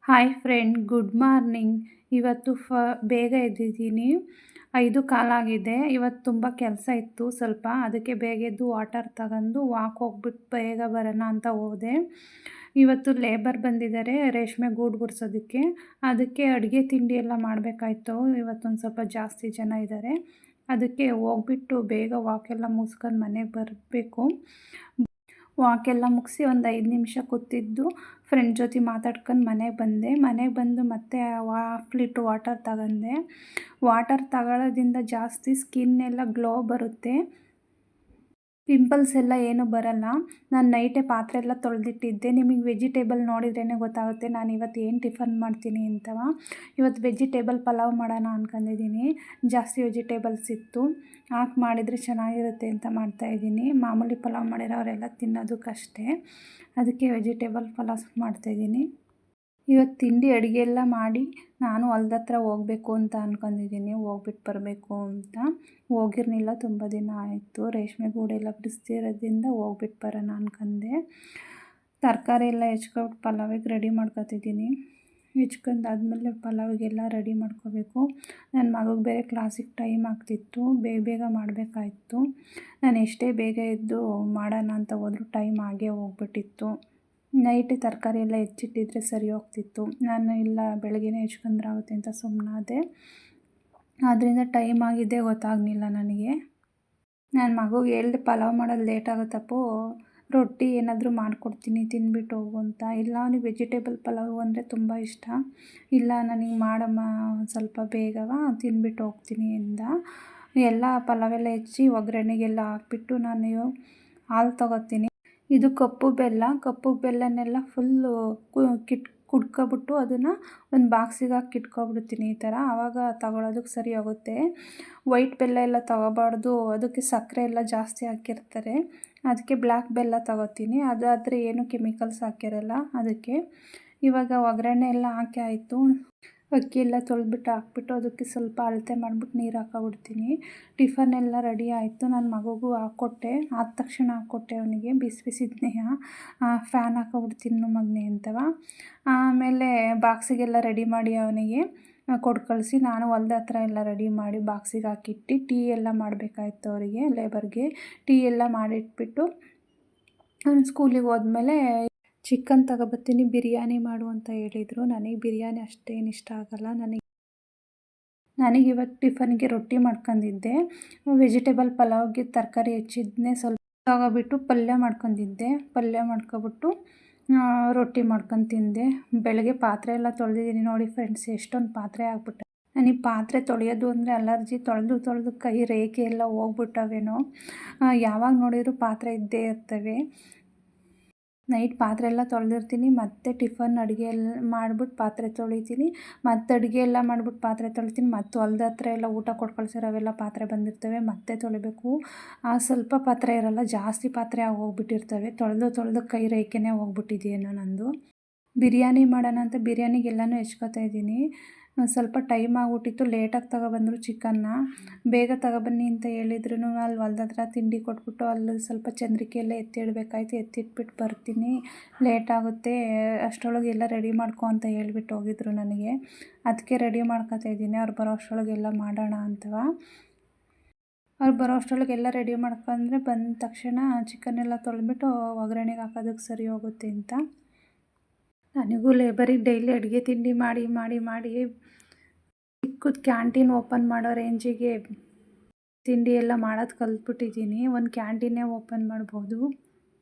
Hi friend, good morning. ಇವತ್ತು ಬೇಗ ಎದ್ದಿದ್ದೀನಿ. 5 ಕಾಲ್ ಆಗಿದೆ. ಇವತ್ತು ತುಂಬ ಕೆಲಸ ಇತ್ತು ಸ್ವಲ್ಪ, ಅದಕ್ಕೆ ಬೇಗ ಎದ್ದು ವಾಟರ್ ತಗೊಂಡು ವಾಕ್ ಹೋಗ್ಬಿಟ್ಟು ಬೇಗ ಬರೋಣ ಅಂತ ಹೋದೆ. ಇವತ್ತು ಲೇಬರ್ ಬಂದಿದ್ದಾರೆ ರೇಷ್ಮೆ ಗೂಡು ಗುಡಿಸೋದಕ್ಕೆ. ಅದಕ್ಕೆ ಅಡುಗೆ ತಿಂಡಿ ಎಲ್ಲ ಮಾಡಬೇಕಾಯ್ತು. ಇವತ್ತೊಂದು ಸ್ವಲ್ಪ ಜಾಸ್ತಿ ಜನ ಇದ್ದಾರೆ. ಅದಕ್ಕೆ ಹೋಗ್ಬಿಟ್ಟು ಬೇಗ ವಾಕೆಲ್ಲ ಮುಗಿಸ್ಕೊಂಡು ಮನೆಗೆ ಬರಬೇಕು. ವಾಕೆಲ್ಲ ಮುಗಿಸಿ ಒಂದು 5 ನಿಮಿಷ ಕೂತಿದ್ದು ಫ್ರೆಂಡ್ ಜೊತೆ ಮಾತಾಡ್ಕೊಂಡು ಮನೆಗೆ ಬಂದು ಮತ್ತೆ 1/2 ಲೀಟ್ರ್ ವಾಟರ್ ತಗೊಂಡೆ. ವಾಟರ್ ತಗೊಳ್ಳೋದ್ರಿಂದ ಜಾಸ್ತಿ ಸ್ಕಿನ್ ಎಲ್ಲ ಗ್ಲೋ ಬರುತ್ತೆ, ಪಿಂಪಲ್ಸ್ ಎಲ್ಲ ಏನೂ ಬರಲ್ಲ. ನಾನು ನೈಟೇ ಪಾತ್ರೆ ಎಲ್ಲ ತೊಳೆದಿಟ್ಟಿದ್ದೆ. ನಿಮಗೆ ವೆಜಿಟೇಬಲ್ ನೋಡಿದ್ರೇ ಗೊತ್ತಾಗುತ್ತೆ ನಾನು ಇವತ್ತು ಏನು ಟಿಫನ್ ಮಾಡ್ತೀನಿ ಅಂತವ. ಇವತ್ತು ವೆಜಿಟೇಬಲ್ ಪಲಾವ್ ಮಾಡೋಣ ಅಂದ್ಕೊಂಡಿದ್ದೀನಿ. ಜಾಸ್ತಿ ವೆಜಿಟೇಬಲ್ಸ್ ಇತ್ತು, ಹಾಕಿ ಮಾಡಿದರೆ ಚೆನ್ನಾಗಿರುತ್ತೆ ಅಂತ ಮಾಡ್ತಾಯಿದ್ದೀನಿ. ಮಾಮೂಲಿ ಪಲಾವ್ ಮಾಡಿರೋರೆಲ್ಲ ತಿನ್ನೋದಕ್ಕಷ್ಟೇ, ಅದಕ್ಕೆ ವೆಜಿಟೇಬಲ್ ಪಲಾವ್ ಮಾಡ್ತಾಯಿದ್ದೀನಿ. ಇವತ್ತು ತಿಂಡಿ ಅಡುಗೆ ಎಲ್ಲ ಮಾಡಿ ನಾನು ಹೊಲ್ದ ಹತ್ರ ಹೋಗಬೇಕು ಅಂತ ಅಂದ್ಕೊಂಡಿದ್ದೀನಿ. ಹೋಗ್ಬಿಟ್ಟು ಬರಬೇಕು ಅಂತ ಹೋಗಿರಲಿಲ್ಲ, ತುಂಬ ದಿನ ಆಯಿತು. ರೇಷ್ಮೆ ಗೂಡೆಲ್ಲ ಬಿಡಿಸ್ತಿರೋದ್ರಿಂದ ಹೋಗ್ಬಿಟ್ಟು ಬರೋಣ ಅಂದ್ಕೊಂಡೆ. ತರಕಾರಿ ಎಲ್ಲ ಹೆಚ್ಕೊಬಿಟ್ಟು ಪಲಾವಿಗೆ ರೆಡಿ ಮಾಡ್ಕೊತಿದ್ದೀನಿ. ಹೆಚ್ಕೊಂಡಾದ್ಮೇಲೆ ಪಲಾವಿಗೆಲ್ಲ ರೆಡಿ ಮಾಡ್ಕೋಬೇಕು. ನನ್ನ ಮಗುಗೆ ಬೇರೆ ಕ್ಲಾಸಿಗೆ ಟೈಮ್ ಆಗ್ತಿತ್ತು, ಬೇಗ ಮಾಡಬೇಕಾಯ್ತು. ನಾನು ಎಷ್ಟೇ ಬೇಗ ಎದ್ದು ಮಾಡೋಣ ಅಂತ ಹೋದ್ರೂ ಟೈಮ್ ಆಗೇ ಹೋಗ್ಬಿಟ್ಟಿತ್ತು. ನೈಟ್ ತರಕಾರಿ ಎಲ್ಲ ಹೆಚ್ಚಿಟ್ಟಿದ್ರೆ ಸರಿ ಹೋಗ್ತಿತ್ತು. ನಾನು ಇಲ್ಲ ಬೆಳಗ್ಗೆನೇ ಹೆಚ್ಕೊಂಡ್ರಾಗುತ್ತೆ ಅಂತ ಸುಮ್ಮನಾದೆ. ಆದ್ದರಿಂದ ಟೈಮ್ ಆಗಿದ್ದೇ ಗೊತ್ತಾಗಲಿಲ್ಲ ನನಗೆ. ನನ್ನ ಮಗುಗೆ ಹೇಳ್ದೆ ಪಲಾವ್ ಮಾಡೋದು ಲೇಟ್ ಆಗುತ್ತಪ್ಪು, ರೊಟ್ಟಿ ಏನಾದರೂ ಮಾಡಿಕೊಡ್ತೀನಿ ತಿಂದ್ಬಿಟ್ಟು ಹೋಗು ಅಂತ. ಇಲ್ಲ ಅವನಿಗೆ ವೆಜಿಟೇಬಲ್ ಪಲಾವ್ ಅಂದರೆ ತುಂಬ ಇಷ್ಟ. ಇಲ್ಲ ನನಗೆ ಮಾಡಮ್ಮ ಸ್ವಲ್ಪ ಬೇಗವಾ, ತಿಂದ್ಬಿಟ್ಟು ಹೋಗ್ತೀನಿ ಎಂದ. ಎಲ್ಲ ಪಲಾವೆಲ್ಲ ಹೆಚ್ಚಿ ಒಗ್ಗರಣೆಗೆಲ್ಲ ಹಾಕ್ಬಿಟ್ಟು ನಾನು ಹಾಲು ತೊಗೋತೀನಿ. ಇದು ಕಪ್ಪು ಬೆಲ್ಲನೆಲ್ಲ ಫುಲ್ಲು ಕುಡ್ಕೊಬಿಟ್ಟು ಅದನ್ನು ಒಂದು ಬಾಕ್ಸಿಗೆ ಹಾಕಿ ಇಟ್ಕೊಬಿಡ್ತೀನಿ ಈ ಥರ. ಆವಾಗ ತಗೊಳ್ಳೋದಕ್ಕೆ ಸರಿ ಹೋಗುತ್ತೆ. ವೈಟ್ ಬೆಲ್ಲ ಎಲ್ಲ ತೊಗೋಬಾರ್ದು, ಅದಕ್ಕೆ ಸಕ್ಕರೆ ಎಲ್ಲ ಜಾಸ್ತಿ ಹಾಕಿರ್ತಾರೆ. ಅದಕ್ಕೆ ಬ್ಲ್ಯಾಕ್ ಬೆಲ್ಲ ತೊಗೋತೀನಿ. ಅದಾದರೆ ಏನು ಕೆಮಿಕಲ್ಸ್ ಹಾಕಿರಲ್ಲ ಅದಕ್ಕೆ. ಇವಾಗ ಒಗ್ಗರಣೆ ಎಲ್ಲ ಹಾಕಿ ಆಯಿತು. ಅಕ್ಕಿ ಎಲ್ಲ ತೊಳೆದ್ಬಿಟ್ಟು ಹಾಕ್ಬಿಟ್ಟು ಅದಕ್ಕೆ ಸ್ವಲ್ಪ ಅಳತೆ ಮಾಡಿಬಿಟ್ಟು ನೀರು ಹಾಕ್ಕೊಬಿಡ್ತೀನಿ. ಟಿಫನ್ ಎಲ್ಲ ರೆಡಿ ಆಯಿತು. ನನ್ನ ಮಗುಗೂ ಹಾಕ್ಕೊಟ್ಟೆ. ಆದ ತಕ್ಷಣ ಹಾಕ್ಕೊಟ್ಟೆ ಅವನಿಗೆ ಬಿಸಿಬಿಸಿದನ್ನೇ. ಫ್ಯಾನ್ ಹಾಕ್ಕೊಬಿಡ್ತೀನಿ ಮಗನೇ ಅಂತವ. ಆಮೇಲೆ ಬಾಕ್ಸಿಗೆಲ್ಲ ರೆಡಿ ಮಾಡಿ ಅವನಿಗೆ ಕೊಟ್ಟು ಕಳಿಸಿ ನಾನು ಹೊಲ್ದ ಹತ್ರ ಎಲ್ಲ ರೆಡಿ ಮಾಡಿ ಬಾಕ್ಸಿಗೆ ಹಾಕಿಟ್ಟು ಟೀ ಎಲ್ಲ ಮಾಡಬೇಕಾಯ್ತು ಅವರಿಗೆ, ಲೇಬರ್ಗೆ. ಟೀ ಎಲ್ಲ ಮಾಡಿಟ್ಬಿಟ್ಟು ಅವನು ಸ್ಕೂಲಿಗೆ ಹೋದ್ಮೇಲೆ ಚಿಕನ್ ತಗೊಬರ್ತೀನಿ, ಬಿರಿಯಾನಿ ಮಾಡು ಅಂತ ಹೇಳಿದರು. ನನಗೆ ಬಿರಿಯಾನಿ ಅಷ್ಟೇನು ಇಷ್ಟ ಆಗಲ್ಲ. ನನಗಿವತ್ತು ಟಿಫನ್ಗೆ ರೊಟ್ಟಿ ಮಾಡ್ಕೊಂಡಿದ್ದೆ. ವೆಜಿಟೇಬಲ್ ಪಲಾವ್ಗೆ ತರಕಾರಿ ಹೆಚ್ಚಿದ್ದನ್ನೇ ಸ್ವಲ್ಪ ತಗೊಬಿಟ್ಟು ಪಲ್ಯ ಮಾಡ್ಕೊಂಡಿದ್ದೆ. ಪಲ್ಯ ಮಾಡ್ಕೊಬಿಟ್ಟು ರೊಟ್ಟಿ ಮಾಡ್ಕೊಂಡು ತಿಂದೆ. ಬೆಳಗ್ಗೆ ಪಾತ್ರೆ ಎಲ್ಲ ತೊಳೆದಿದ್ದೀನಿ ನೋಡಿ ಫ್ರೆಂಡ್ಸ್, ಎಷ್ಟೊಂದು ಪಾತ್ರೆ ಆಗ್ಬಿಟ್ಟೆ. ನನಗೆ ಪಾತ್ರೆ ತೊಳೆಯೋದು ಅಂದರೆ ಅಲರ್ಜಿ. ತೊಳೆದು ಕೈ ರೇಖೆ ಎಲ್ಲ ಹೋಗ್ಬಿಟ್ಟವೇನೋ. ಯಾವಾಗ ನೋಡಿದರೂ ಪಾತ್ರೆ ಇದ್ದೇ ಇರ್ತವೆ. ನೈಟ್ ಪಾತ್ರೆ ಎಲ್ಲ ತೊಳೆದಿರ್ತೀನಿ, ಮತ್ತು ಟಿಫನ್ ಅಡುಗೆ ಎಲ್ಲ ಮಾಡ್ಬಿಟ್ಟು ಪಾತ್ರೆ ತೊಳಿತೀನಿ, ಮತ್ತು ಅಡುಗೆ ಎಲ್ಲ ಮಾಡ್ಬಿಟ್ಟು ಪಾತ್ರೆ ತೊಳಿತೀನಿ, ಮತ್ತು ಹೊಲ್ದ ಹತ್ರ ಎಲ್ಲ ಊಟ ಕೊಟ್ಟು ಕಳಿಸಿರೋವೆಲ್ಲ ಪಾತ್ರೆ ಬಂದಿರ್ತವೆ, ಮತ್ತೆ ತೊಳಿಬೇಕು. ಸ್ವಲ್ಪ ಪಾತ್ರೆ ಇರಲ್ಲ, ಜಾಸ್ತಿ ಪಾತ್ರೆ ಆಗೋಗ್ಬಿಟ್ಟಿರ್ತವೆ. ತೊಳೆದು ಕೈ ರೇಖೆನೇ ಹೋಗ್ಬಿಟ್ಟಿದೆಯೇನೋ ನಂದು. ಬಿರಿಯಾನಿ ಮಾಡೋಣ ಅಂತ ಬಿರಿಯಾನಿಗೆಲ್ಲನೂ ಹೆಚ್ಕೊತಾಯಿದ್ದೀನಿ. ಸ್ವಲ್ಪ ಟೈಮ್ ಆಗಿಬಿಟ್ಟಿತ್ತು. ಲೇಟಾಗಿ ತಗೊಬಂದರು ಚಿಕನ್ನ. ಬೇಗ ತಗೊಬನ್ನಿ ಅಂತ ಹೇಳಿದ್ರು. ಅಲ್ಲಿ ಹೊಲ್ದ ಹತ್ರ ತಿಂಡಿ ಕೊಟ್ಬಿಟ್ಟು ಅಲ್ಲಿ ಸ್ವಲ್ಪ ಚಂದ್ರಿಕೆ ಎಲ್ಲ ಎತ್ತಿಡಬೇಕಾಯ್ತು. ಎತ್ತಿಟ್ಬಿಟ್ಟು ಬರ್ತೀನಿ, ಲೇಟ್ ಆಗುತ್ತೆ, ಅಷ್ಟರೊಳಗೆ ಎಲ್ಲ ರೆಡಿ ಮಾಡ್ಕೊ ಅಂತ ಹೇಳ್ಬಿಟ್ಟು ಹೋಗಿದ್ರು ನನಗೆ. ಅದಕ್ಕೆ ರೆಡಿ ಮಾಡ್ಕೊತಾಯಿದ್ದೀನಿ, ಅವ್ರು ಬರೋ ಅಷ್ಟರೊಳಗೆಲ್ಲ ಮಾಡೋಣ ಅಂತವ. ಅವ್ರು ಬರೋ ಅಷ್ಟರೊಳಗೆಲ್ಲ ರೆಡಿ ಮಾಡ್ಕೊಂಡ್ರೆ ಬಂದ ತಕ್ಷಣ ಚಿಕನ್ನೆಲ್ಲ ತೊಳೆದ್ಬಿಟ್ಟು ಒಗ್ಗರಣೆಗೆ ಹಾಕೋದಕ್ಕೆ ಸರಿ ಹೋಗುತ್ತೆ ಅಂತ. ನನಗೂ ಲೇಬರಿಗೆ ಡೈಲಿ ಅಡುಗೆ ತಿಂಡಿ ಮಾಡಿ ಚಿಕ್ಕದು ಕ್ಯಾಂಟೀನ್ ಓಪನ್ ಮಾಡೋ ರೇಂಜಿಗೆ ತಿಂಡಿ ಎಲ್ಲ ಮಾಡೋದು ಕಲ್ತ್ಬಿಟ್ಟಿದ್ದೀನಿ. ಒಂದು ಕ್ಯಾಂಟೀನೇ ಓಪನ್ ಮಾಡ್ಬೋದು,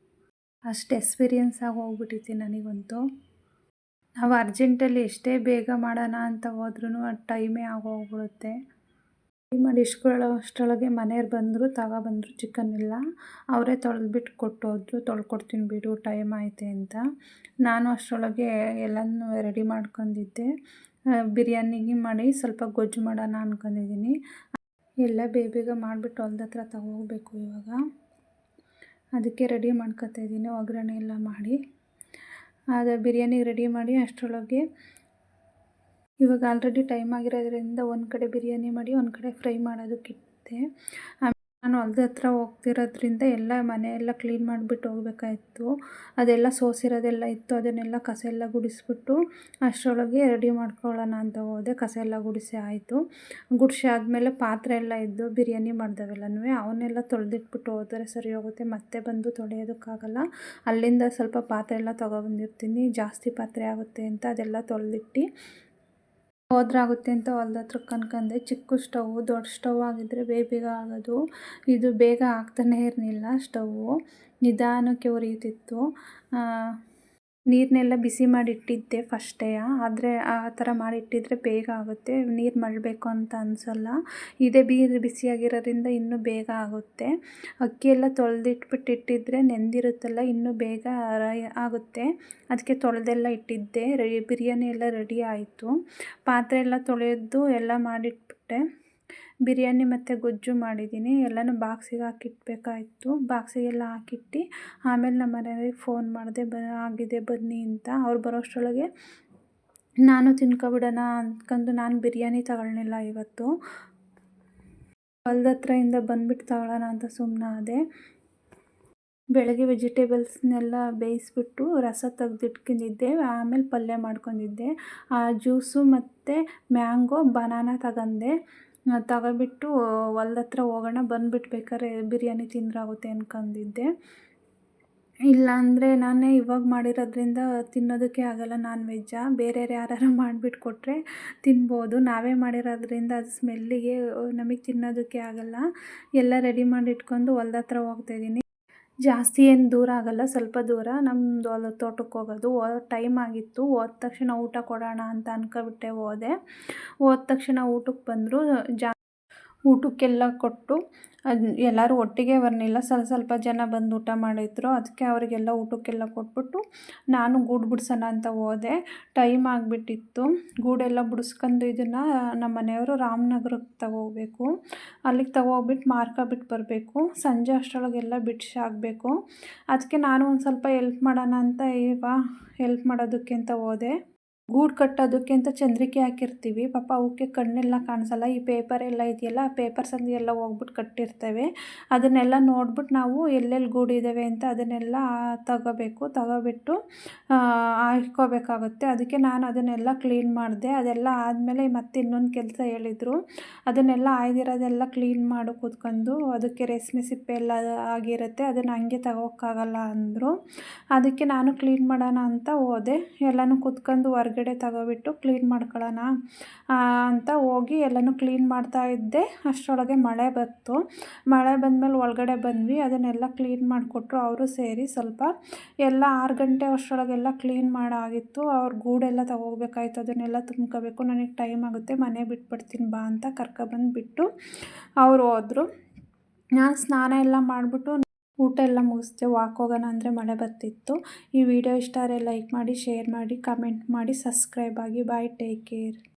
ಅಷ್ಟು ಎಕ್ಸ್ಪೀರಿಯೆನ್ಸ್ ಆಗಿ ಹೋಗ್ಬಿಟ್ಟಿದೆ ನನಗಂತೂ. ನಾವು ಅರ್ಜೆಂಟಲ್ಲಿ ಎಷ್ಟೇ ಬೇಗ ಮಾಡೋಣ ಅಂತ ಹೋದ್ರೂ ಅದು ಟೈಮೇ ಆಗೋಗ್ಬಿಡುತ್ತೆ. ಮಾಡಿ ಅಷ್ಟರೊಳಗೆ ಮನೆಯವ್ರು ಬಂದರು, ತಗೊಬಂದರು ಚಿಕನ್ನೆಲ್ಲ. ಅವರೇ ತೊಳೆದ್ಬಿಟ್ಟು ಕೊಟ್ಟೋದ್ರು. ತೊಳ್ಕೊಡ್ತೀನಿ ಬಿಡು, ಟೈಮ್ ಐತೆ ಅಂತ. ನಾನು ಅಷ್ಟರೊಳಗೆ ಎಲ್ಲನೂ ರೆಡಿ ಮಾಡ್ಕೊಂಡಿದ್ದೆ. ಬಿರಿಯಾನಿಗೆ ಮಾಡಿ ಸ್ವಲ್ಪ ಗೊಜ್ಜು ಮಾಡೋಣ ಅಂದ್ಕೊಂಡಿದ್ದೀನಿ. ಎಲ್ಲ ಬೇಗ ಮಾಡಿಬಿಟ್ಟು ಹೊಲ್ದ ಹತ್ರ ತಗೋಗ್ಬೇಕು ಇವಾಗ. ಅದಕ್ಕೆ ರೆಡಿ ಮಾಡ್ಕೊತಾಯಿದ್ದೀನಿ, ಒಗ್ಗರಣೆ ಎಲ್ಲ ಮಾಡಿ. ಅದು ಬಿರಿಯಾನಿಗೆ ರೆಡಿ ಮಾಡಿ ಅಷ್ಟರೊಳಗೆ ಇವಾಗ ಆಲ್ರೆಡಿ ಟೈಮ್ ಆಗಿರೋದ್ರಿಂದ ಒಂದು ಕಡೆ ಬಿರಿಯಾನಿ ಮಾಡಿ ಒಂದು ಕಡೆ ಫ್ರೈ ಮಾಡೋದಕ್ಕಿಟ್ಟೆ. ನಾನು ಹೊಲ್ದ ಹತ್ರ ಹೋಗ್ತಿರೋದ್ರಿಂದ ಎಲ್ಲ ಮನೆಯೆಲ್ಲ ಕ್ಲೀನ್ ಮಾಡಿಬಿಟ್ಟು ಹೋಗ್ಬೇಕಾಯಿತ್ತು. ಅದೆಲ್ಲ ಸೋಸಿರೋದೆಲ್ಲ ಇತ್ತು, ಅದನ್ನೆಲ್ಲ ಕಸ ಎಲ್ಲ ಗುಡಿಸ್ಬಿಟ್ಟು ಅಷ್ಟರೊಳಗೆ ರೆಡಿ ಮಾಡ್ಕೊಳ್ಳೋಣ ಅಂತ ಹೋದೆ. ಕಸ ಎಲ್ಲ ಗುಡಿಸಿ ಆಯಿತು. ಗುಡಿಸಿ ಆದಮೇಲೆ ಪಾತ್ರೆ ಎಲ್ಲ ಇದ್ದು ಬಿರಿಯಾನಿ ಮಾಡ್ದವೆಲ್ಲನೂ ಅವನ್ನೆಲ್ಲ ತೊಳೆದಿಟ್ಬಿಟ್ಟು ಹೋದರೆ ಸರಿ ಹೋಗುತ್ತೆ. ಮತ್ತೆ ಬಂದು ತೊಳೆಯೋದಕ್ಕಾಗಲ್ಲ. ಅಲ್ಲಿಂದ ಸ್ವಲ್ಪ ಪಾತ್ರೆ ಎಲ್ಲ ತೊಗೊಬಂದಿರ್ತೀನಿ, ಜಾಸ್ತಿ ಪಾತ್ರೆ ಆಗುತ್ತೆ ಅಂತ ಅದೆಲ್ಲ ತೊಳೆದಿಟ್ಟು ಹೋದ್ರಾಗುತ್ತೆ ಅಂತ ಹೊಲ್ದ ಹತ್ರಕ್ಕೆ ಅನ್ಕೊಂಡೆ. ಚಿಕ್ಕ ಸ್ಟವ್ವು, ದೊಡ್ಡ ಸ್ಟವ್ ಆಗಿದ್ದರೆ ಬೇಗ ಆಗೋದು. ಇದು ಬೇಗ ಆಗ್ತಾನೇ ಇರಲಿಲ್ಲ ಸ್ಟವ್ವು, ನಿಧಾನಕ್ಕೆ ಉರಿಯುತ್ತಿತ್ತು. ನೀರನ್ನೆಲ್ಲ ಬಿಸಿ ಮಾಡಿ ಇಟ್ಟಿದ್ದೆ ಫಸ್ಟೇ, ಆದರೆ ಆ ಥರ ಮಾಡಿಟ್ಟಿದ್ರೆ ಬೇಗ ಆಗುತ್ತೆ, ನೀರು ಮಳ್ಳಬೇಕು ಅಂತ ಅನಿಸಲ್ಲ. ಇದೇ ಬಿಸಿಯಾಗಿರೋದ್ರಿಂದ ಇನ್ನೂ ಬೇಗ ಆಗುತ್ತೆ. ಅಕ್ಕಿ ಎಲ್ಲ ತೊಳೆದಿಟ್ಬಿಟ್ಟಿಟ್ಟಿದ್ರೆ ನೆಂದಿರುತ್ತಲ್ಲ, ಇನ್ನೂ ಬೇಗ ಆಗುತ್ತೆ. ಅದಕ್ಕೆ ತೊಳೆದೆಲ್ಲ ಇಟ್ಟಿದ್ದೆ. ಬಿರಿಯಾನಿ ಎಲ್ಲ ರೆಡಿ ಆಯಿತು. ಪಾತ್ರೆ ಎಲ್ಲ ತೊಳೆದು ಎಲ್ಲ ಮಾಡಿಟ್ಬಿಟ್ಟೆ. ಬಿರಿಯಾನಿ ಮತ್ತು ಗೊಜ್ಜು ಮಾಡಿದ್ದೀನಿ. ಎಲ್ಲನೂ ಬಾಕ್ಸಿಗೆ ಹಾಕಿಟ್ಬೇಕಾಯಿತು. ಬಾಕ್ಸಿಗೆಲ್ಲ ಹಾಕಿಟ್ಟು ಆಮೇಲೆ ನಮ್ಮ ಮನೆಯವ್ರಿಗೆ ಫೋನ್ ಮಾಡಿದೆ, ಆಗಿದೆ ಬನ್ನಿ ಅಂತ. ಅವ್ರು ಬರೋಷ್ಟರೊಳಗೆ ನಾನು ತಿನ್ಕೊಬಿಡೋಣ ಅಂದ್ಕೊಂಡು ನಾನು ಬಿರಿಯಾನಿ ತಗೊಳ್ಳಿಲ್ಲ ಇವತ್ತು. ಹೊಲ್ದ ಹತ್ರದಿಂದ ಬಂದುಬಿಟ್ಟು ತಗೊಳ್ಳೋಣ ಅಂತ ಸುಮ್ಮನಾದೆ. ಬೆಳಗ್ಗೆ ವೆಜಿಟೇಬಲ್ಸ್ನೆಲ್ಲ ಬೇಯಿಸ್ಬಿಟ್ಟು ರಸ ತೆಗ್ದಿಟ್ಕೊಂಡಿದ್ದೆ, ಆಮೇಲೆ ಪಲ್ಯ ಮಾಡ್ಕೊಂಡಿದ್ದೆ. ಜ್ಯೂಸು ಮತ್ತು ಮ್ಯಾಂಗೋ ಬನಾನಾ ತಗೊಬಿಟ್ಟು ಹೊಲ್ದ ಹತ್ರ ಹೋಗೋಣ, ಬಂದುಬಿಟ್ಟು ಬೇಕಾದ್ರೆ ಬಿರಿಯಾನಿ ತಿಂದ್ರಾಗುತ್ತೆ ಅಂದ್ಕೊಂಡಿದ್ದೆ. ಇಲ್ಲಾಂದರೆ ನಾನೇ ಇವಾಗ ಮಾಡಿರೋದ್ರಿಂದ ತಿನ್ನೋದಕ್ಕೆ ಆಗೋಲ್ಲ ನಾನ್ ವೆಜ್ಜಾ. ಬೇರೆಯವ್ರು ಯಾರಾರು ಮಾಡಿಬಿಟ್ಟು ಕೊಟ್ಟರೆ ತಿನ್ಬೋದು. ನಾವೇ ಮಾಡಿರೋದ್ರಿಂದ ಅದು ಸ್ಮೆಲ್ಲಿಗೆ ನಮಗೆ ತಿನ್ನೋದಕ್ಕೆ ಆಗೋಲ್ಲ. ಎಲ್ಲ ರೆಡಿ ಮಾಡಿ ಇಟ್ಕೊಂಡು ಹೊಲ್ದ ಹತ್ರ ಹೋಗ್ತಾಯಿದ್ದೀನಿ. ಜಾಸ್ತಿ ಏನು ದೂರ ಆಗೋಲ್ಲ, ಸ್ವಲ್ಪ ದೂರ. ನಮ್ಮದು ಹೊಲದ ತೋಟಕ್ಕೆ ಹೋಗೋದು. ಟೈಮ್ ಆಗಿತ್ತು. ಹೋದ ತಕ್ಷಣ ಊಟ ಕೊಡೋಣ ಅಂತ ಅಂದ್ಕೊಬಿಟ್ಟೆ ಹೋದೆ. ಹೋದ ತಕ್ಷಣ ಊಟಕ್ಕೆ ಬಂದರು. ಊಟಕ್ಕೆಲ್ಲ ಕೊಟ್ಟು ಎಲ್ಲರೂ ಒಟ್ಟಿಗೆ ಬರಲಿಲ್ಲ, ಸ್ವಲ್ಪ ಜನ ಬಂದು ಊಟ ಮಾಡಿದ್ರು. ಅದಕ್ಕೆ ಅವರಿಗೆಲ್ಲ ಊಟಕ್ಕೆಲ್ಲ ಕೊಟ್ಬಿಟ್ಟು ನಾನು ಗೂಡು ಬಿಡ್ಸೋಣ ಅಂತ ಹೋದೆ. ಟೈಮ್ ಆಗಿಬಿಟ್ಟಿತ್ತು. ಗೂಡೆಲ್ಲ ಬಿಡಿಸ್ಕೊಂಡು ಇದನ್ನು ನಮ್ಮ ಮನೆಯವರು ರಾಮನಗರಕ್ಕೆ ತಗೋಗ್ಬೇಕು. ಅಲ್ಲಿಗೆ ತಗೋಗ್ಬಿಟ್ಟು ಮಾರ್ಕೊಬಿಟ್ಟು ಬರಬೇಕು. ಸಂಜೆ ಅಷ್ಟರೊಳಗೆಲ್ಲ ಬಿಡಿಸಿ ಆಗಬೇಕು. ಅದಕ್ಕೆ ನಾನು ಒಂದು ಸ್ವಲ್ಪ ಹೆಲ್ಪ್ ಮಾಡೋಣ ಅಂತ ಹೆಲ್ಪ್ ಮಾಡೋದಕ್ಕೆ ಅಂತ ಹೋದೆ. ಗೂಡು ಕಟ್ಟೋದಕ್ಕೆ ಅಂತ ಚಂದ್ರಿಕೆ ಹಾಕಿರ್ತೀವಿ. ಪಾಪ ಅವಕ್ಕೆ ಕಣ್ಣೆಲ್ಲ ಕಾಣಿಸಲ್ಲ. ಈ ಪೇಪರ್ ಎಲ್ಲ ಇದೆಯಲ್ಲ, ಆ ಪೇಪರ್ ಸಂದಿ ಎಲ್ಲ ಹೋಗ್ಬಿಟ್ಟು ಕಟ್ಟಿರ್ತವೆ. ಅದನ್ನೆಲ್ಲ ನೋಡ್ಬಿಟ್ಟು ನಾವು ಎಲ್ಲೆಲ್ಲಿ ಗೂಡಿದ್ದಾವೆ ಅಂತ ಅದನ್ನೆಲ್ಲ ತಗೋಬಿಟ್ಟು ಹಾಕ್ಕೋಬೇಕಾಗುತ್ತೆ. ಅದಕ್ಕೆ ನಾನು ಅದನ್ನೆಲ್ಲ ಕ್ಲೀನ್ ಮಾಡಿದೆ. ಅದೆಲ್ಲ ಆದಮೇಲೆ ಮತ್ತೆ ಇನ್ನೊಂದು ಕೆಲಸ ಹೇಳಿದರು. ಅದನ್ನೆಲ್ಲ ಆಯ್ದಿರೋದೆಲ್ಲ ಕ್ಲೀನ್ ಮಾಡು ಕೂತ್ಕೊಂಡು, ಅದಕ್ಕೆ ರೇಷ್ಮೆ ಸಿಪ್ಪೆ ಎಲ್ಲ ಆಗಿರುತ್ತೆ, ಅದನ್ನು ಹಂಗೆ ತಗೋಕ್ಕಾಗಲ್ಲ ಅಂದರು. ಅದಕ್ಕೆ ನಾನು ಕ್ಲೀನ್ ಮಾಡೋಣ ಅಂತ ಹೋದೆ. ಎಲ್ಲನೂ ಕೂತ್ಕೊಂಡು ಹೊರಗಡೆ ತಗೋಬಿಟ್ಟು ಕ್ಲೀನ್ ಮಾಡ್ಕೊಳ್ಳೋಣ ಅಂತ ಹೋಗಿ ಎಲ್ಲನೂ ಕ್ಲೀನ್ ಮಾಡ್ತಾಯಿದ್ದೆ. ಅಷ್ಟರೊಳಗೆ ಮಳೆ ಬಂತು. ಮಳೆ ಬಂದಮೇಲೆ ಒಳಗಡೆ ಬಂದ್ವಿ. ಅದನ್ನೆಲ್ಲ ಕ್ಲೀನ್ ಮಾಡಿಕೊಟ್ರು ಅವರು ಸೇರಿ. ಸ್ವಲ್ಪ ಎಲ್ಲ 6 ಗಂಟೆ ಅಷ್ಟರೊಳಗೆಲ್ಲ ಕ್ಲೀನ್ ಮಾಡಾಗಿತ್ತು. ಅವ್ರ ಗೂಡೆಲ್ಲ ತಗೋಬೇಕಾಯ್ತು, ಅದನ್ನೆಲ್ಲ ತುಂಬ್ಕೋಬೇಕು. ನನಗೆ ಟೈಮ್ ಆಗುತ್ತೆ, ಮನೆ ಬಿಟ್ಬಿಡ್ತೀನಿ ಬಾ ಅಂತ ಕರ್ಕೊಬಂದುಬಿಟ್ಟು ಅವರು ಹೋದರು. ನಾನು ಸ್ನಾನ ಎಲ್ಲ ಮಾಡಿಬಿಟ್ಟು ಊಟ ಎಲ್ಲ ಮುಗಿಸ್ದೆ. ವಾಕ್ ಹೋಗೋಣ ಅಂದರೆ ಮಳೆ ಬರ್ತಿತ್ತು. ಈ ವಿಡಿಯೋ ಇಷ್ಟ ಆದರೆ ಲೈಕ್ ಮಾಡಿ, ಶೇರ್ ಮಾಡಿ, ಕಮೆಂಟ್ ಮಾಡಿ, ಸಬ್ಸ್ಕ್ರೈಬ್ ಆಗಿ. ಬಾಯ್, ಟೇಕ್ ಕೇರ್.